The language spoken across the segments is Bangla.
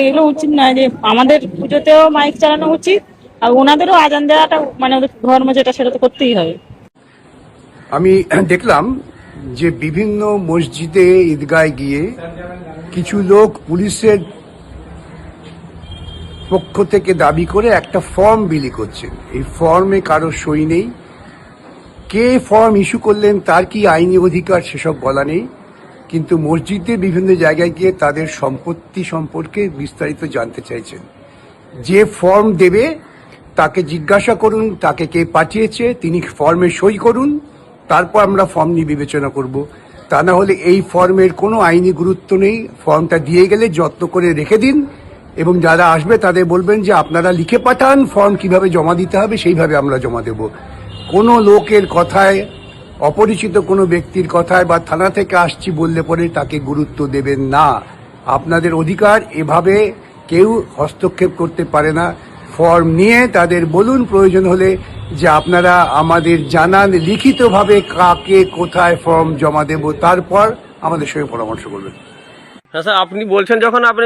এগুলো উচিত নয়, যে আমাদের পুজোতেও মাইক চালানো উচিত, আর ওনাদেরও আজান দেওয়াটা মানে ওদের ধর্ম যেটা সেটা তো করতেই হবে। আমি দেখলাম যে বিভিন্ন মসজিদে ঈদগায় গিয়ে কিছু লোক পুলিশের পক্ষ থেকে দাবি করে একটা ফর্ম বিলি করছেন। এই ফর্মে কারো সই নেই, কে ফর্ম ইস্যু করলেন তার কি আইনি অধিকার সেসব বলা নেই, কিন্তু মসজিদে বিভিন্ন জায়গায় গিয়ে তাদের সম্পত্তি সম্পর্কে বিস্তারিত জানতে চাইছেন। যে ফর্ম দেবে তাকে জিজ্ঞাসা করুন তাকে কে পাঠিয়েছে, তিনি ফর্মে সই করুন, তারপর আমরা ফর্ম নিয়ে বিবেচনা করব। তা না হলে এই ফর্মের কোনো আইনি গুরুত্ব নেই। ফর্মটা দিয়ে গেলে যত্ন করে রেখে দিন এবং যারা আসবে তাদের বলবেন যে আপনারা লিখে পাঠান ফর্ম কিভাবে জমা দিতে হবে, সেইভাবে আমরা জমা দেব। কোনো লোকের কথায়, অপরিচিত কোনো ব্যক্তির কথায় বা থানা থেকে আসছি বললে পরে তাকে গুরুত্ব দেবেন না। আপনাদের অধিকার, এভাবে কেউ হস্তক্ষেপ করতে পারে না। ফর্ম নিয়ে তাদের বলুন প্রয়োজন হলে যে আপনারা আমাদের জানান লিখিতভাবে কাকে কোথায় ফর্ম জমা দেব, তারপর আমাদের সঙ্গে পরামর্শ করবেন। হ্যাঁ স্যার, আপনি বলছেন যখন আপনি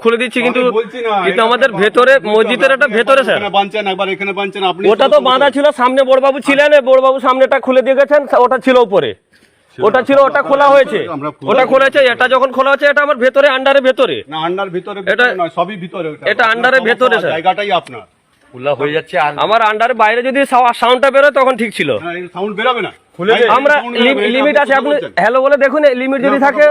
খুলে দিচ্ছি, কিন্তু আমাদের ভেতরে মসজিদের একটা ভেতরে স্যার ওটা তো বাঁধা ছিল, সামনে বড়বাবু ছিলেন, বড়বাবু সামনেটা খুলে দিয়ে গেছেন, ওটা ছিল উপরে, ওটা ছিল, ওটা খোলা হয়েছে, ওটা খোলাছে। এটা যখন খোলা হচ্ছে এটা আমার ভেতরে, আন্ডারের ভেতরে, না আন্ডার ভিতরে এটা সবই ভিতরে, এটা আন্ডারের ভেতরে স্যার, জায়গাটাই আপনার খোলা হয়ে যাচ্ছে। আমার আন্ডারের বাইরে যদি সাউন্ডটা বেরোয় তখন ঠিক ছিল, সাউন্ড বেরোবে না। আমরা লিমিট আছে, আপনি হ্যালো বলে দেখুন, লিমিট যদি থাকে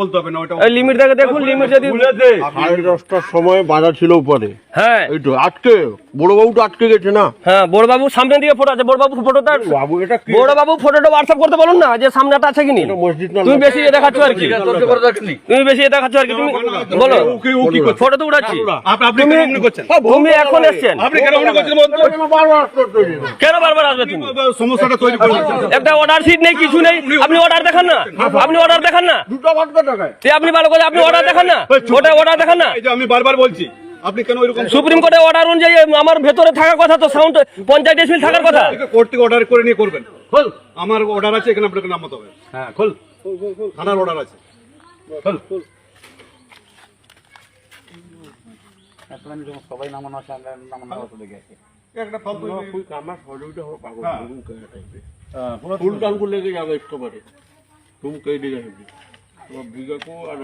বলতে হবে না, ওটা লিমিট দেখে দেখুন, লিমিট যদি 10:30টার সময় বাধা ছিল উপরে। হ্যাঁ এই তো আটকে, বড়বাবু তো আটকে গেছে না। হ্যাঁ, বড়বাবু সামনে দিয়ে ফটো আছে, বড়বাবু ফটোটা, বাবু এটা কি? বড়বাবু ফটোটা হোয়াটসঅ্যাপ করতে বলুন না, যে সামনেটা আছে কিনি। মসজিদ না, তুমি বেশি দেখাচ্ছ আর কি, তুমি বেশি দেখাচ্ছ আর কি, তুমি বলো ফটো তো উঠাচ্ছি। তুমি এখন এসছেন, কেন বারবার আসবে? তুমি সমস্যাটা তৈরি করে একটা অর্ডার শিট নেই, কিছু নেই, আপনি অর্ডার দেখান না, আপনি অর্ডার দেখান না, আপনি ভালো করে আপনি অর্ডার দেখান না, ওটা অর্ডার দেখান না। আমি বারবার বলছি, আপনি কেন এরকম? সুপ্রিম কোর্টের অর্ডার অনুযায়ী আমার ভেতরে থাকার কথা, তো সাউন্ড 50 ডেসিবেল থাকার কথা। কোর্ট থেকে অর্ডার করে নিয়ে করবেন। খোল, আমার অর্ডার আছে, এখানে আপনাকে নামাতে হবে। হ্যাঁ খোল, থানার অর্ডার আছে, খোল। সবাই নামানো আছে, নামানো দেখে একটা ফালতু আমার সহযোগিতা হবে, পাগল হ্যাঁ। রুম কেটে টাইপে ফুল টান করে লেগে যাবে একেবারে, রুম কেটে যাবে। তোমার বিঘাকো আর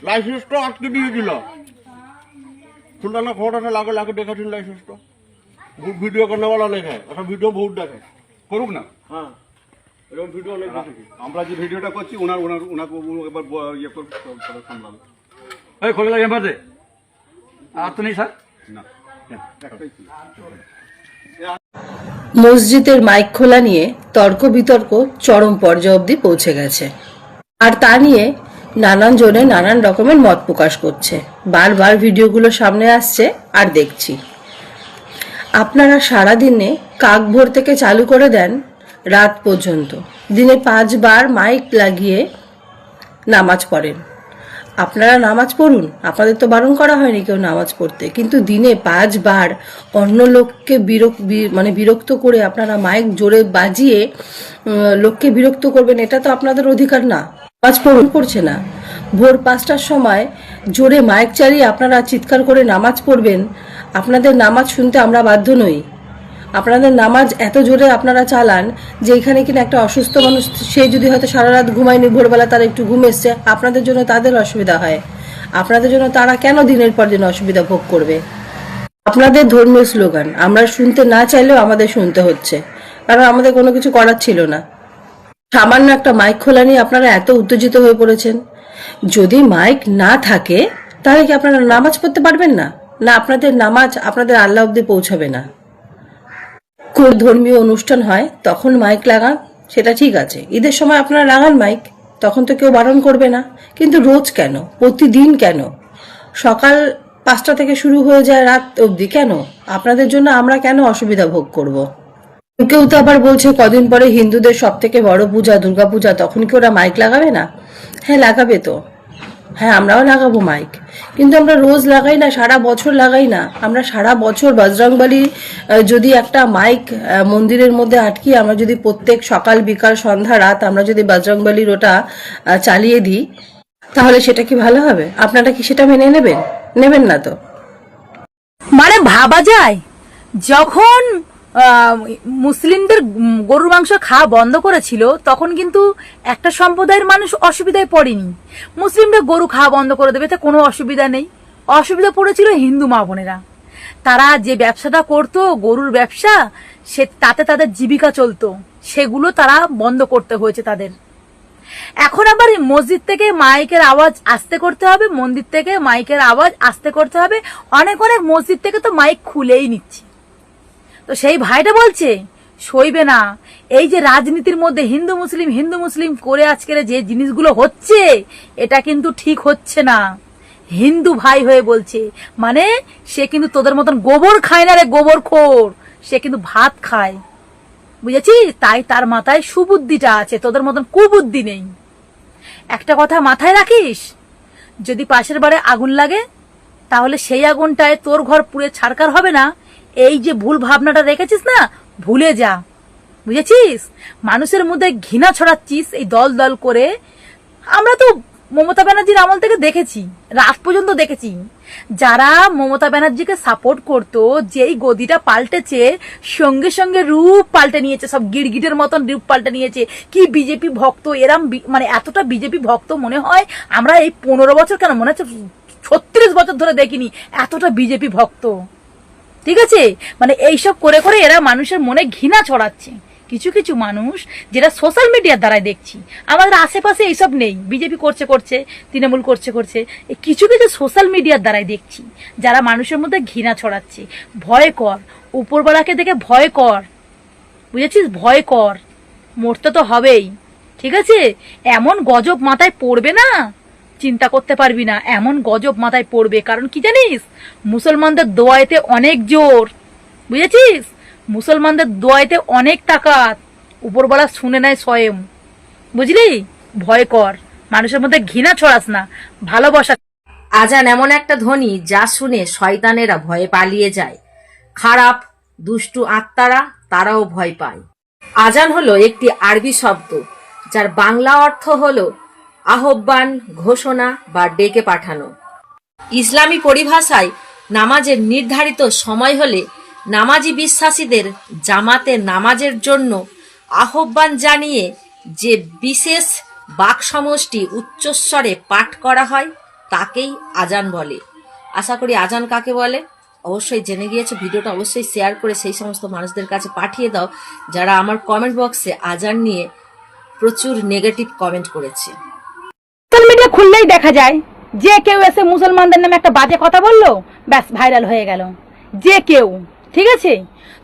লাইসেন্সটা আটকে দিয়ে দিল, শুনলাম না খবরটা লাগে লাগে দেখাচ্ছিল লাইসেন্সটা, ভিডিও করনেওয়ালা লেখে, একটা ভিডিও বহুত দেখে, করুক না। হ্যাঁ এরকম ভিডিও অনেক দেখেছি। আমরা যে ভিডিওটা করছি ওনাকে এবার ইয়ে করবো, সামলাবে। এই খোলা লাগে মাঝে আর তো নেই স্যার। না একটাই ছিল। মসজিদের মাইক খোলা নিয়ে তর্ক বিতর্ক চরম পর্যায়ে অবধি পৌঁছে গেছে, আর তা নিয়ে নানান জনে নানান রকমের মত প্রকাশ করছে। বারবার ভিডিওগুলো সামনে আসছে আর দেখছি। আপনারা সারাদিনে কাক ভোর থেকে চালু করে দেন রাত পর্যন্ত, দিনে 5 বার মাইক লাগিয়ে নামাজ পড়েন। আপনারা নামাজ পড়ুন, আপনাদের তো বারণ করা হয়নি কেউ নামাজ পড়তে, কিন্তু দিনে 5 বার অন্য লোককে বিরক্ত করে আপনারা মাইক জোরে বাজিয়ে লোককে বিরক্ত করবেন, এটা তো আপনাদের অধিকার না। নামাজ পড়ছে না, ভোর 5টার সময় জোরে মাইক চালিয়ে আপনারা চিৎকার করে নামাজ পড়বেন। আপনাদের নামাজ শুনতে আমরা বাধ্য নই। আপনাদের নামাজ এত জোরে আপনারা চালান যে এখানে কিনা একটা অসুস্থ মানুষ, সে যদি হয়তো সারা রাত ঘুমায়নি, ভোরবেলা তার একটু ঘুম এসছে, আপনাদের জন্য তাদের অসুবিধা হয়। আপনাদের জন্য তারা কেন দিনের পর দিন অসুবিধা ভোগ করবে? আপনাদের ধর্মীয় স্লোগান আমরা শুনতে না চাইলেও আমাদের শুনতে হচ্ছে, কারণ আমাদের কোনো কিছু করার ছিল না। সামান্য একটা মাইক খোলা নিয়ে আপনারা এত উত্তেজিত হয়ে পড়েছেন। যদি মাইক না থাকে তাহলে কি আপনারা নামাজ পড়তে পারবেন না? না আপনাদের নামাজ আপনাদের আল্লাহ অব্দি পৌঁছাবে না? কোন ধর্মীয় অনুষ্ঠান হয় তখন মাইক লাগান, সেটা ঠিক আছে, ঈদের সময় আপনারা লাগান মাইক, তখন তো কেউ বারণ করবে না। কিন্তু রোজ কেন, প্রতিদিন কেন, সকাল 5টা থেকে শুরু হয়ে যায় রাত অবধি কেন? আপনাদের জন্য আমরা কেন অসুবিধা ভোগ করব? কেউ তো আবার বলছে কদিন পরে হিন্দুদের সব থেকে বড় পূজা দুর্গাপূজা, তখন কি ওরা মাইক লাগাবে না? হ্যাঁ লাগাবে তো, হ্যাঁ আমরাও লাগাবো মাইক, কিন্তু আমরা রোজ লাগাই না, সারা বছর লাগাই না। আমরা সারা বছর বজরংবলী যদি একটা মাইক মন্দিরের মধ্যে আটকিয়ে আমরা যদি প্রত্যেক সকাল বিকাল সন্ধ্যা রাত আমরা যদি বজরংবলীর ওটা চালিয়ে দিই, তাহলে সেটা কি ভালো হবে? আপনারা কি সেটা মেনে নেবেন? নেবেন না তো? মানে ভাবা যায়, যখন মুসলিমদের গরুর মাংস খাওয়া বন্ধ করেছিল তখন কিন্তু একটা সম্প্রদায়ের মানুষ অসুবিধায় পড়েনি। মুসলিমরা গরু খাওয়া বন্ধ করে দেবে, তা কোনো অসুবিধা নেই। অসুবিধা পড়েছিল হিন্দু মা বোনেরা। তারা যে ব্যবসাটা করতো, গরুর ব্যবসা, সে তাতে তাদের জীবিকা চলতো, সেগুলো তারা বন্ধ করতে হয়েছে তাদের। এখন আবার মসজিদ থেকে মাইকের আওয়াজ আস্তে করতে হবে, মন্দির থেকে মাইকের আওয়াজ আস্তে করতে হবে। অনেক অনেক মসজিদ থেকে তো মাইক খুলেই নিচ্ছে। তো সেই ভাইটা বলছে সইবে না। এই যে রাজনীতির মধ্যে হিন্দু মুসলিম করে আজকের যে জিনিসগুলো হচ্ছে, এটা কিন্তু ঠিক হচ্ছে না। হিন্দু ভাই হয়ে বলছে, মানে সে কিন্তু তোদের মতন গোবর খায় না রে, গোবর খোর। সে কিন্তু ভাত খায়, বুঝেছিস? তাই তার মাথায় সুবুদ্ধিটা আছে, তোদের মতন কুবুদ্ধি নেই। একটা কথা মাথায় রাখিস, যদি পাশের বাড়ি আগুন লাগে তাহলে সেই আগুনটায় তোর ঘর পুড়ে ছারকার হবে না। এই যে ভুল ভাবনাটা রেখেছিস না, ভুলে যা, বুঝেছিস? মানুষের মধ্যে ঘৃণা ছড়াচ্ছিস এই দল দল করে। আমরা তো মমতা ব্যানার্জির আমল থেকে দেখেছি, রাত পর্যন্ত দেখেছি, যারা মমতা ব্যানার্জিকে সাপোর্ট করতো, যেই গদিটা পাল্টেছে সঙ্গে সঙ্গে রূপ পাল্টে নিয়েছে, সব গিরগিটের মতন রূপ পাল্টে নিয়েছে। কি বিজেপি ভক্ত এরাম, মানে এতটা বিজেপি ভক্ত মনে হয় আমরা এই 15 বছর, কেন মনে হচ্ছে 36 বছর ধরে দেখিনি এতটা বিজেপি ভক্ত। ঠিক আছে, মানে এইসব করে করে এরা মানুষের মনে ঘৃণা ছড়াচ্ছে। কিছু কিছু মানুষ যেটা সোশ্যাল মিডিয়ার দ্বারাই দেখছি, আমাদের আশেপাশে এইসব নেই, বিজেপি করছে, তৃণমূল করছে, কিছু কিছু সোশ্যাল মিডিয়ার দ্বারাই দেখছি যারা মানুষের মধ্যে ঘৃণা ছড়াচ্ছে। ভয় কর, উপরবেলাকে দেখে ভয় কর, বুঝেছিস? ভয় কর, মরতে তো হবেই। ঠিক আছে, এমন গজব মাথায় পড়বে না, চিন্তা করতে পারবি না, এমন গজব মাথায় পড়বে। কারণ কি জানিস, মুসলমানদের দোয়াইতে অনেক জোর, বুঝেছিস? মুসলমানদের দোয়াইতে অনেক তাকাত, উপরবেলা শুনে নেয় স্বয়ং, বুঝলি? ভয় কর, মানুষের মধ্যে ঘৃণা ছড়াস না, ভালোবাসা। আজান এমন একটা ধ্বনি যা শুনে শয়তানেরা ভয়ে পালিয়ে যায়, খারাপ দুষ্টু আত্মারা তারাও ভয় পায়। আজান হলো একটি আরবি শব্দ যার বাংলা অর্থ হলো আহ্বান, ঘোষণা বা ডেকে পাঠানো। ইসলামী পরিভাষায় নামাজের নির্ধারিত সময় হলে নামাজি বিশ্বাসীদের জামাতে নামাজের জন্য আহ্বান জানিয়ে যে বিশেষ বাক সমষ্টি উচ্চস্বরে পাঠ করা হয় তাকেই আজান বলে। আশা করি আজান কাকে বলে অবশ্যই জেনে গিয়েছো। ভিডিওটা অবশ্যই শেয়ার করে সেই সমস্ত মানুষদের কাছে পাঠিয়ে দাও যারা আমার কমেন্ট বক্সে আজান নিয়ে প্রচুর নেগেটিভ কমেন্ট করেছে। সোশ্যাল মিডিয়া খুললেই দেখা যায় যে কেউ এসে মুসলমানদের নামে একটা বাজে কথা বললো, ব্যাস ভাইরাল হয়ে গেল। যে কেউ, ঠিক আছে?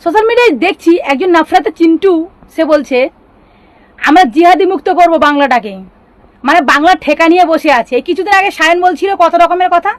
সোশ্যাল মিডিয়ায় দেখছি একজন নাফরাতে চিন্টু, সে বলছে আমরা জিহাদি মুক্ত করব বাংলাটাকে, মানে বাংলা ঠেকা নিয়ে বসে আছে। কিছুদিন আগে সায়ন বলছিল কত রকমের কথা।